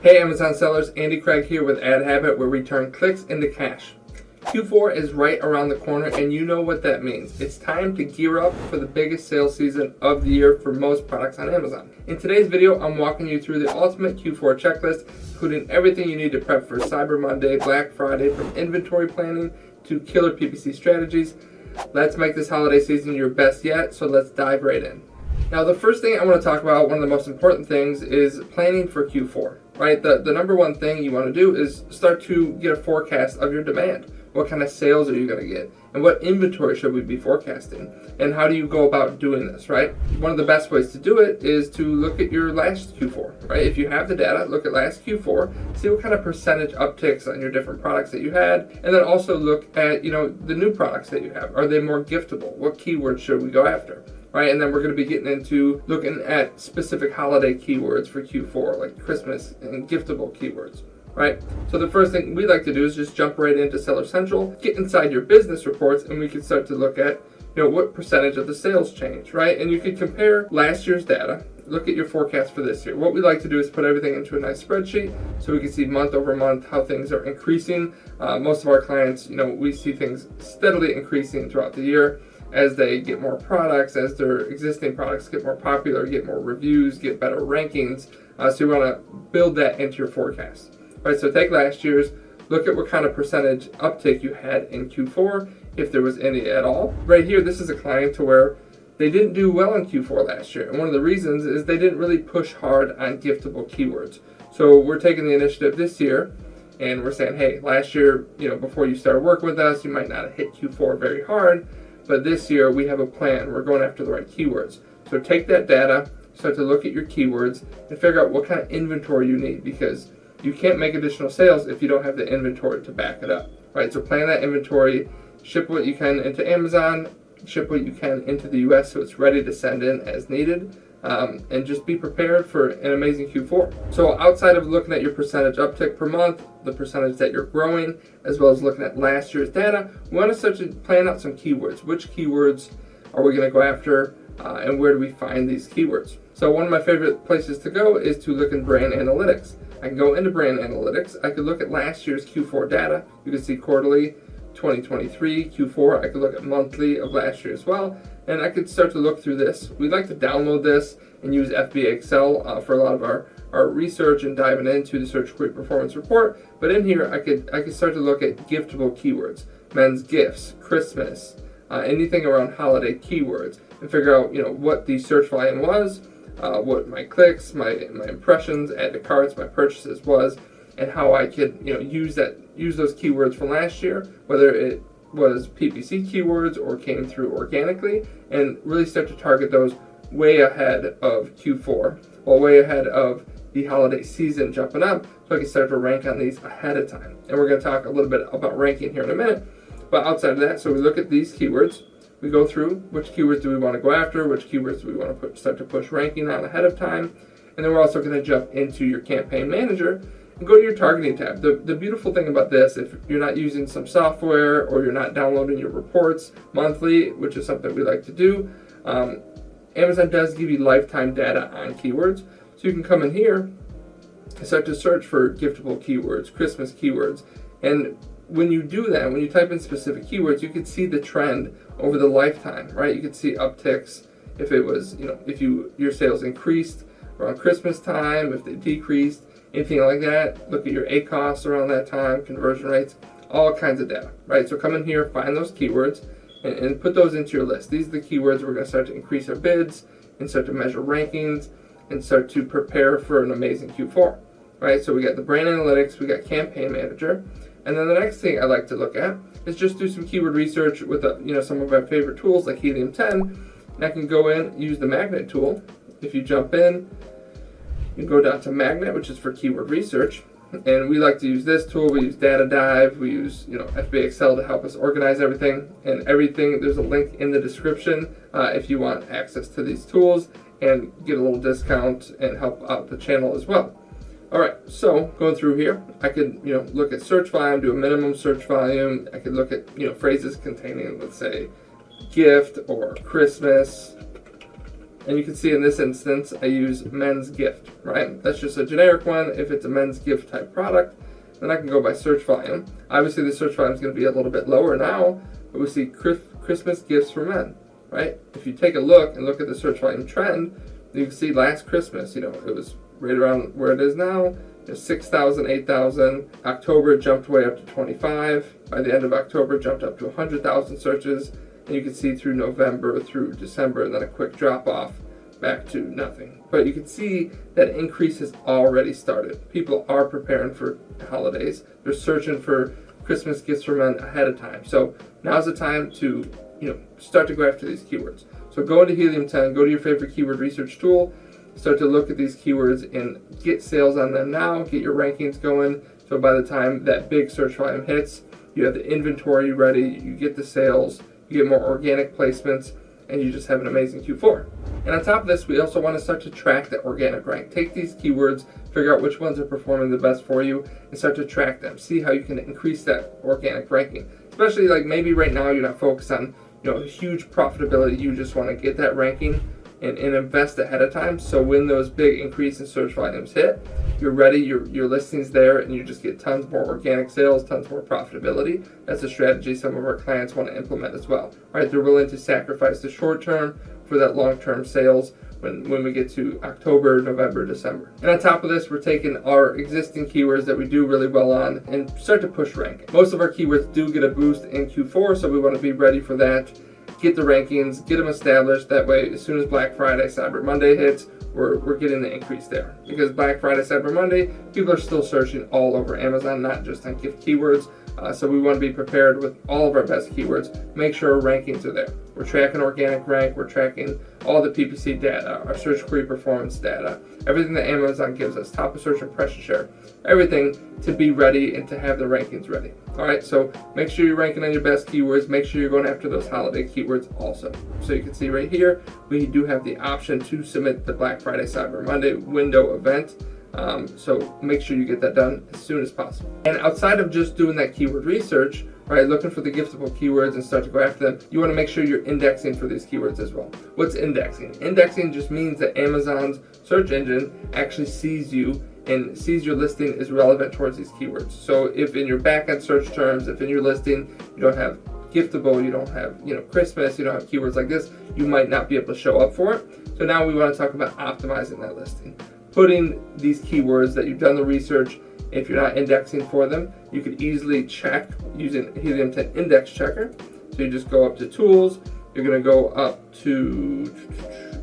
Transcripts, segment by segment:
Hey Amazon sellers, Andy Craig here with Ad Habit, where we turn clicks into cash. Q4 is right around the corner, and you know what that means. It's time to gear up for the biggest sales season of the year for most products on Amazon. In today's video, I'm walking you through the ultimate Q4 checklist, including everything you need to prep for Cyber Monday, Black Friday, from inventory planning to killer PPC strategies. Let's make this holiday season your best yet, so let's dive right in. Now, the first thing I want to talk about, one of the most important things, is planning for Q4, right? The number one thing you want to do is start to get a forecast of your demand. What kind of sales are you going to get? And what inventory should we be forecasting? And how do you go about doing this, right? One of the best ways to do it is to look at your last Q4, right? If you have the data, look at last Q4, see what kind of percentage upticks on your different products that you had, and then also look at, the new products that you have. Are they more giftable? What keywords should we go after? Right, and then we're going to be getting into looking at specific holiday keywords for Q4, like Christmas and giftable keywords, right? So the first thing we like to do is just jump right into Seller Central, get inside your business reports, and we can start to look at, what percentage of the sales change, right? And you can compare last year's data, look at your forecast for this year. What we like to do is put everything into a nice spreadsheet so we can see month over month how things are increasing. Most of our clients, we see things steadily increasing throughout the year as they get more products, as their existing products get more popular, get more reviews, get better rankings. So you want to build that into your forecast. Right, so take last year's, look at what kind of percentage uptick you had in Q4, if there was any at all. Right here, this is a client to where they didn't do well in Q4 last year. And one of the reasons is they didn't really push hard on giftable keywords. So we're taking the initiative this year, and we're saying, hey, last year, before you started working with us, you might not have hit Q4 very hard, but this year we have a plan. We're going after the right keywords. So take that data, start to look at your keywords, and figure out what kind of inventory you need, because you can't make additional sales if you don't have the inventory to back it up, right? So plan that inventory, ship what you can into Amazon, ship what you can into the US so it's ready to send in as needed, and just be prepared for an amazing Q4. So outside of looking at your percentage uptick per month, the percentage that you're growing, as well as looking at last year's data, we want to start to plan out some keywords. Which keywords are we going to go after, and where do we find these keywords? So one of my favorite places to go is to look in brand analytics. I can go into brand analytics. I could look at last year's Q4 data. You can see quarterly, 2023, Q4. I could look at monthly of last year as well. And I could start to look through this. We'd like to download this and use FBA Excel for a lot of our research and diving into the Search Query Performance Report. But in here, I could start to look at giftable keywords, men's gifts, Christmas, anything around holiday keywords, and figure out what the search volume was, what my clicks, my impressions, add to carts, my purchases was, and how I could use those keywords from last year, whether it was PPC keywords or came through organically, and really start to target those way ahead of Q4, or way ahead of the holiday season jumping up, so I can start to rank on these ahead of time. And we're going to talk a little bit about ranking here in a minute. But outside of that, so we look at these keywords, we go through which keywords do we want to go after, which keywords do we want to start to push ranking on ahead of time, and then we're also going to jump into your campaign manager and go to your targeting tab. The beautiful thing about this, if you're not using some software or you're not downloading your reports monthly, which is something we like to do, Amazon does give you lifetime data on keywords. So you can come in here and start to search for giftable keywords, Christmas keywords. And when you do that, when you type in specific keywords, you can see the trend over the lifetime, right? You can see upticks if it was, if your sales increased around Christmas time, if they decreased, anything like that. Look at your ACOS around that time, conversion rates, all kinds of data, right? So come in here, find those keywords, and put those into your list. These are the keywords we're going to start to increase our bids and start to measure rankings and start to prepare for an amazing Q4, right? So we got the brand analytics, we got campaign manager, and then the next thing I like to look at is just do some keyword research with some of my favorite tools like Helium 10, and I can go in, use the magnet tool. If you jump in, you go down to Magnet, which is for keyword research, and we like to use this tool. We use Data Dive, we use FBA Excel to help us organize everything, and everything. There's a link in the description if you want access to these tools and get a little discount and help out the channel as well. All right, so going through here, I could look at search volume, do a minimum search volume. I could look at phrases containing, let's say, gift or Christmas. And you can see in this instance, I use men's gift, right? That's just a generic one. If it's a men's gift type product, then I can go by search volume. Obviously, the search volume is going to be a little bit lower now, but we see Christmas gifts for men, right? If you take a look and look at the search volume trend, you can see last Christmas, it was right around where it is now. 6,000, 8,000. October jumped way up to 25. By the end of October, jumped up to 100,000 searches. And you can see through November, through December, and then a quick drop off back to nothing. But you can see that increase has already started. People are preparing for holidays. They're searching for Christmas gifts for men ahead of time. So now's the time to start to go after these keywords. So go into Helium 10, go to your favorite keyword research tool, start to look at these keywords and get sales on them now, get your rankings going. So by the time that big search volume hits, you have the inventory ready, you get the sales, you get more organic placements, and you just have an amazing Q4. And on top of this, we also want to start to track the organic rank. Take these keywords, figure out which ones are performing the best for you, and start to track them. See how you can increase that organic ranking. Especially like maybe right now you're not focused on huge profitability, you just want to get that ranking and invest ahead of time, so when those big increase in search volumes hit, you're ready, your listing's there, and you just get tons more organic sales, tons more profitability. That's a strategy some of our clients want to implement as well, right? They're willing to sacrifice the short term for that long-term sales when we get to October, November, December. And on top of this, we're taking our existing keywords that we do really well on and start to push rank. Most of our keywords do get a boost in Q4, so we want to be ready for that. Get the rankings, get them established. That way, as soon as Black Friday, Cyber Monday hits, we're getting the increase there. Because Black Friday, Cyber Monday, people are still searching all over Amazon, not just on gift keywords. So we want to be prepared with all of our best keywords. Make sure our rankings are there. We're tracking organic rank. We're tracking all the PPC data, our search query performance data, everything that Amazon gives us, top of search impression share, everything to be ready and to have the rankings ready. All right, so make sure you're ranking on your best keywords. Make sure you're going after those holiday keywords also. So you can see right here, we do have the option to submit the Black Friday, Cyber Monday window event. So make sure you get that done as soon as possible. And outside of just doing that keyword research, right, looking for the giftable keywords and start to go after them, you want to make sure you're indexing for these keywords as well. What's indexing? Indexing just means that Amazon's search engine actually sees you and sees your listing is relevant towards these keywords. So if in your backend search terms, if in your listing you don't have giftable, you don't have Christmas, you don't have keywords like this, you might not be able to show up for it. So now we want to talk about optimizing that listing. Putting these keywords that you've done the research, if you're not indexing for them, you could easily check using Helium 10 Index Checker. So you just go up to Tools, you're going to go up to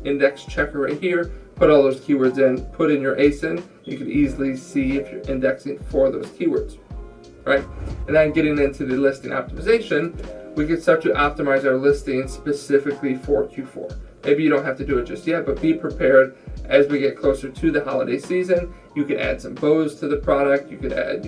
Index Checker right here, put all those keywords in, put in your ASIN, you can easily see if you're indexing for those keywords, right? And then getting into the listing optimization, we can start to optimize our listing specifically for Q4. Maybe you don't have to do it just yet, but be prepared as we get closer to the holiday season. You can add some bows to the product. You could add,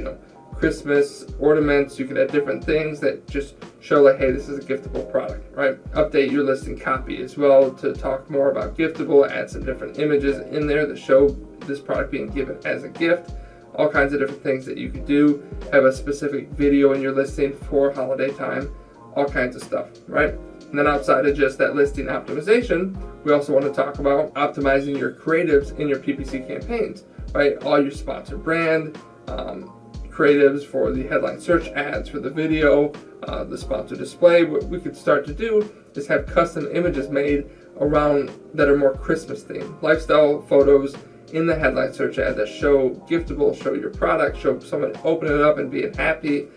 Christmas ornaments. You could add different things that just show like, hey, this is a giftable product, right? Update your listing copy as well to talk more about giftable. Add some different images in there that show this product being given as a gift. All kinds of different things that you could do. Have a specific video in your listing for holiday time. All kinds of stuff, right? And then outside of just that listing optimization, we also want to talk about optimizing your creatives in your PPC campaigns, right? All your sponsored brand, creatives for the headline search ads, for the video, the sponsored display. What we could start to do is have custom images made around that are more Christmas themed. Lifestyle photos in the headline search ad that show giftable, show your product, show someone opening it up and being happy.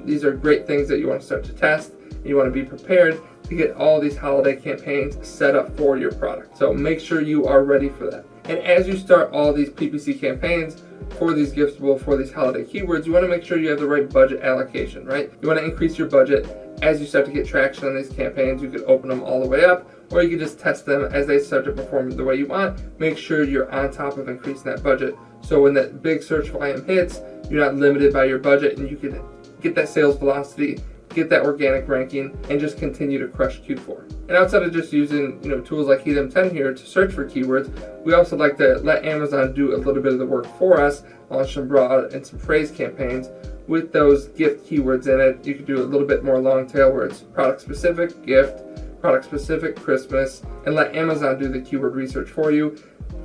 These are great things that you want to start to test. You want to be prepared to get all these holiday campaigns set up for your product. So make sure you are ready for that. And as you start all these PPC campaigns for these giftable, for these holiday keywords, you want to make sure you have the right budget allocation, right? You want to increase your budget as you start to get traction on these campaigns. You could open them all the way up, or you could just test them as they start to perform the way you want. Make sure you're on top of increasing that budget. So when that big search volume hits, you're not limited by your budget and you can get that sales velocity, get that organic ranking, and just continue to crush Q4. And outside of just using tools like Helium 10 here to search for keywords, we also like to let Amazon do a little bit of the work for us, launch some broad and some phrase campaigns with those gift keywords in it. You could do a little bit more long tail where it's product specific, gift, product specific, Christmas, and let Amazon do the keyword research for you.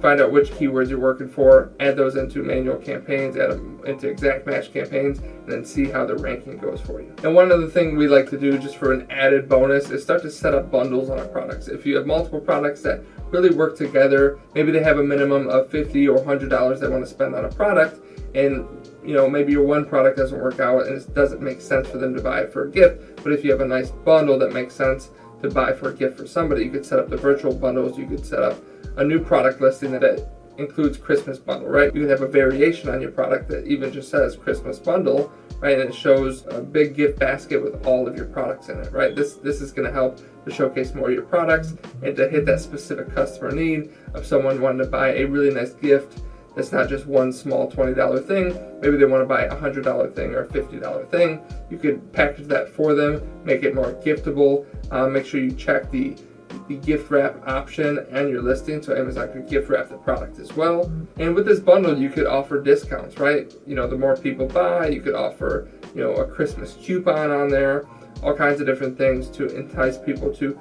Find out which keywords you're working for, add those into manual campaigns, add them into exact match campaigns, and then see how the ranking goes for you. And one other thing we like to do just for an added bonus is start to set up bundles on our products. If you have multiple products that really work together, maybe they have a minimum of $50 or $100 they want to spend on a product, and maybe your one product doesn't work out and it doesn't make sense for them to buy it for a gift, but if you have a nice bundle that makes sense to buy for a gift for somebody, you could set up the virtual bundles. You could set up a new product listing that includes Christmas bundle, right? You could have a variation on your product that even just says Christmas bundle, right? And it shows a big gift basket with all of your products in it, right? This is going to help to showcase more of your products and to hit that specific customer need of someone wanting to buy a really nice gift. It's not just one small $20 thing. Maybe they want to buy a $100 thing or a $50 thing. You could package that for them, make it more giftable. Make sure you check the gift wrap option on your listing so Amazon could gift wrap the product as well. And with this bundle, you could offer discounts, right? The more people buy, you could offer, a Christmas coupon on there, all kinds of different things to entice people to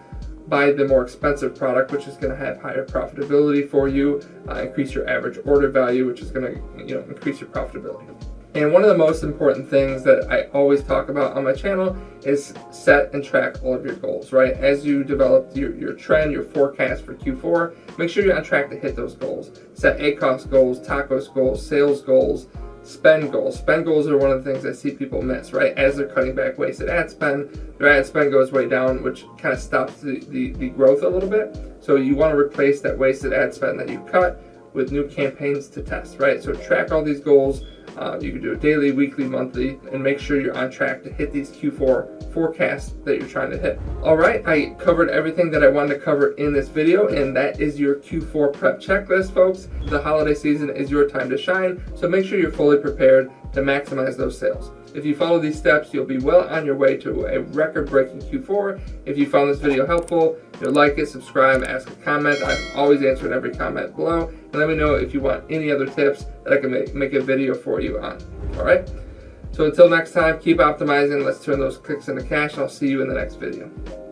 buy the more expensive product, which is going to have higher profitability for you, increase your average order value, which is going to increase your profitability. And one of the most important things that I always talk about on my channel is set and track all of your goals, right? As you develop your trend, your forecast for Q4, make sure you're on track to hit those goals. Set ACoS goals, TACoS goals, sales goals, spend goals. Spend goals are one of the things I see people miss, right? As they're cutting back wasted ad spend, their ad spend goes way down, which kind of stops the growth a little bit. So you want to replace that wasted ad spend that you cut with new campaigns to test, right? So track all these goals. You can do it daily, weekly, monthly, and make sure you're on track to hit these Q4 forecasts that you're trying to hit. All right, I covered everything that I wanted to cover in this video, and that is your Q4 prep checklist, folks. The holiday season is your time to shine, so make sure you're fully prepared to maximize those sales. If you follow these steps, you'll be well on your way to a record-breaking Q4. If you found this video helpful, like it, subscribe, ask a comment. I'm always answering every comment below. And let me know if you want any other tips that I can make a video for you on. All right? So until next time, keep optimizing. Let's turn those clicks into cash, and I'll see you in the next video.